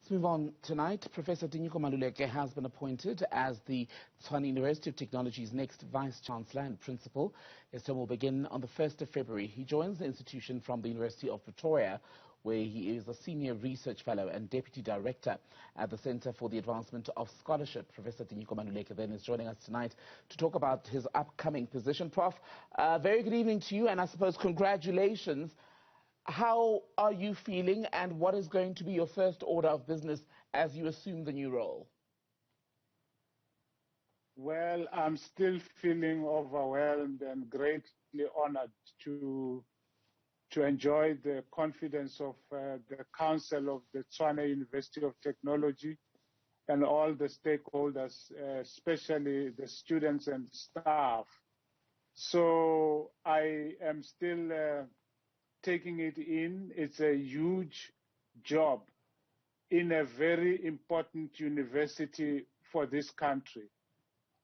Let's move on tonight. Professor Tinyiko Maluleke has been appointed as the Tshwane University of Technology's next vice-chancellor and principal. His term will begin on the 1st of February. He joins the institution from the University of Pretoria, where he is a senior research fellow and deputy director at the Center for the Advancement of Scholarship. Professor Tinyiko Maluleke then is joining us tonight to talk about his upcoming position. Prof, very good evening to you, and I suppose congratulations. How are you feeling, and what is going to be your first order of business as you assume the new role? Well, I'm still feeling overwhelmed and greatly honored to enjoy the confidence of the Council of the Tshwane University of Technology and all the stakeholders, especially the students and staff. So I am still taking it in. It's a huge job in a very important university for this country.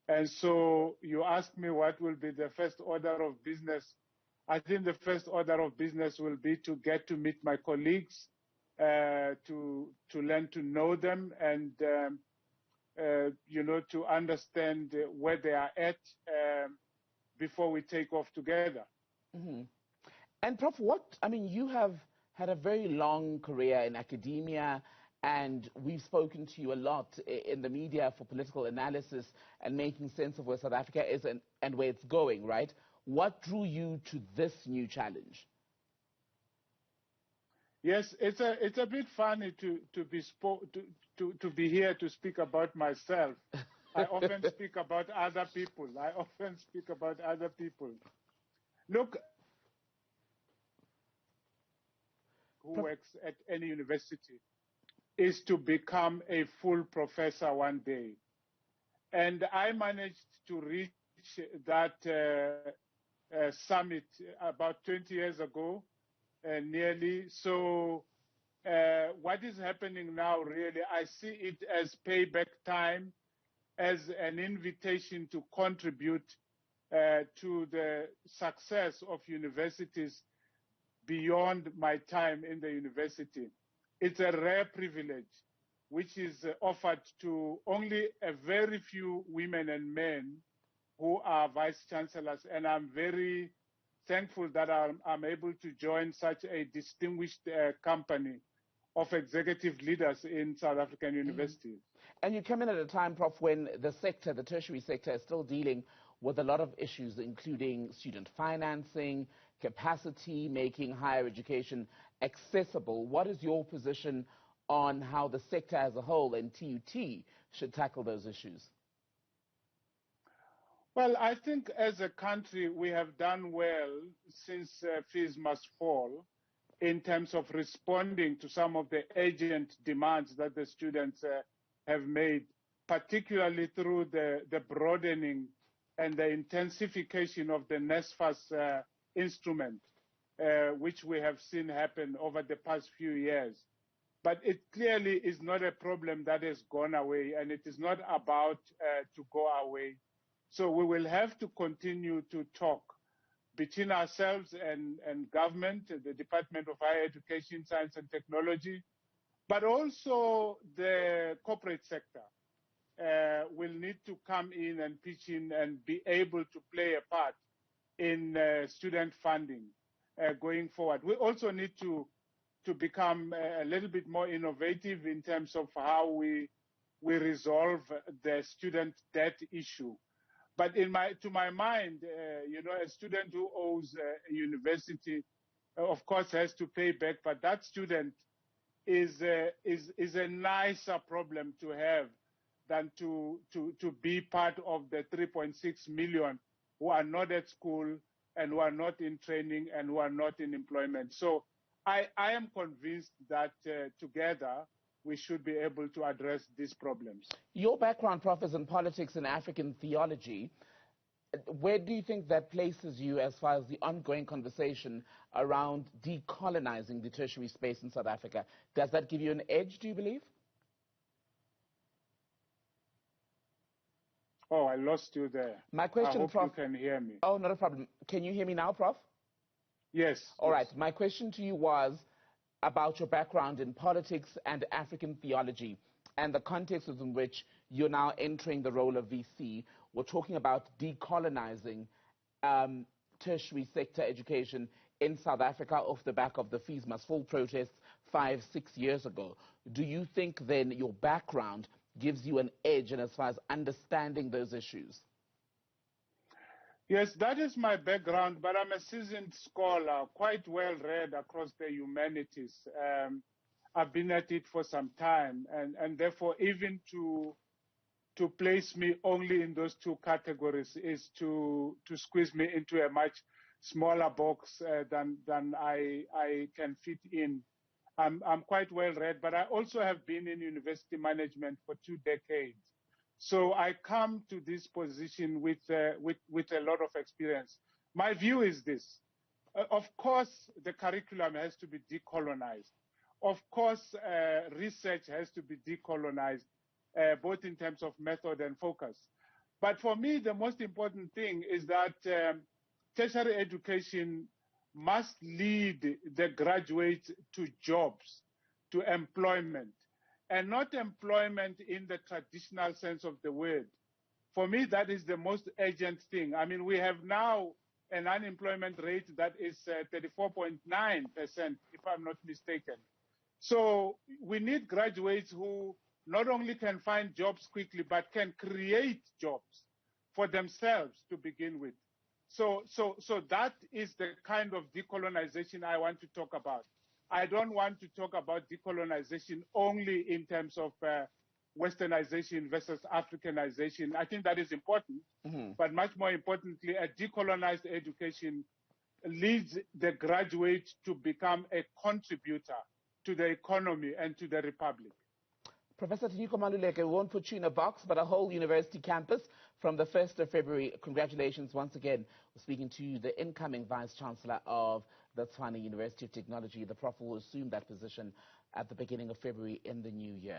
And so you asked me what will be the first order of business. I think the first order of business will be to get to meet my colleagues, to learn to know them, and to understand where they are at before we take off together. Mm-hmm. And Prof, you have had a very long career in academia, and we've spoken to you a lot in the media for political analysis and making sense of where South Africa is and where it's going, right? What drew you to this new challenge? Yes, it's a bit funny to be here to speak about myself. I often speak about other people. Look, who works at any university is to become a full professor one day. And I managed to reach that summit about 20 years ago, nearly. So what is happening now, really, I see it as payback time, as an invitation to contribute to the success of universities beyond my time in the university. It's a rare privilege which is offered to only a very few women and men who are vice-chancellors, and I'm very thankful that I'm able to join such a distinguished company of executive leaders in South African universities. And you come in at a time, Prof, when the tertiary sector is still dealing with a lot of issues, including student financing, capacity, making higher education accessible. What is your position on how the sector as a whole and TUT should tackle those issues? Well, I think as a country we have done well since fees must fall in terms of responding to some of the urgent demands that the students have made, particularly through the broadening and the intensification of the NSFAS instrument, which we have seen happen over the past few years. But it clearly is not a problem that has gone away, and it is not about to go away. So we will have to continue to talk between ourselves and government, the Department of Higher Education, Science and Technology, but also the corporate sector will need to come in and pitch in and be able to play a part in student funding going forward. We also need to become a little bit more innovative in terms of how we resolve the student debt issue. But to my mind, a student who owes a university, of course, has to pay back. But that student is a nicer problem to have than to be part of the 3.6 million who are not at school and who are not in training and who are not in employment. So I am convinced that together we should be able to address these problems. Your background, Prof, is in politics and African theology. Where do you think that places you as far as the ongoing conversation around decolonizing the tertiary space in South Africa? Does that give you an edge, do you believe? Oh, I lost you there. My question, I hope Prof, you can hear me. Oh, not a problem. Can you hear me now, Prof? Yes. All right. My question to you was, about your background in politics and African theology and the context in which you're now entering the role of VC. We're talking about decolonizing tertiary sector education in South Africa off the back of the Fees Must Fall protests 5-6 years ago. Do you think then your background gives you an edge in as far as understanding those issues? Yes, that is my background, but I'm a seasoned scholar, quite well read across the humanities. I've been at it for some time, and therefore even to place me only in those two categories is to squeeze me into a much smaller box than I can fit in. I'm quite well read, but I also have been in university management for 2 decades. So I come to this position with a lot of experience. My view is this. Of course, the curriculum has to be decolonized. Of course, research has to be decolonized, both in terms of method and focus. But for me, the most important thing is that tertiary education must lead the graduates to jobs, to employment, and not employment in the traditional sense of the word. For me, that is the most urgent thing. I mean, we have now an unemployment rate that is 34.9%, if I'm not mistaken. So we need graduates who not only can find jobs quickly, but can create jobs for themselves to begin with. So that is the kind of decolonization I want to talk about. I don't want to talk about decolonization only in terms of Westernization versus Africanization. I think that is important, but much more importantly, a decolonized education leads the graduate to become a contributor to the economy and to the republic. Professor Tinyiko Maluleke, we won't put you in a box, but a whole university campus from the 1st of February. Congratulations once again. We're speaking to the incoming vice-chancellor of the Tshwane University of Technology. The prof will assume that position at the beginning of February in the new year.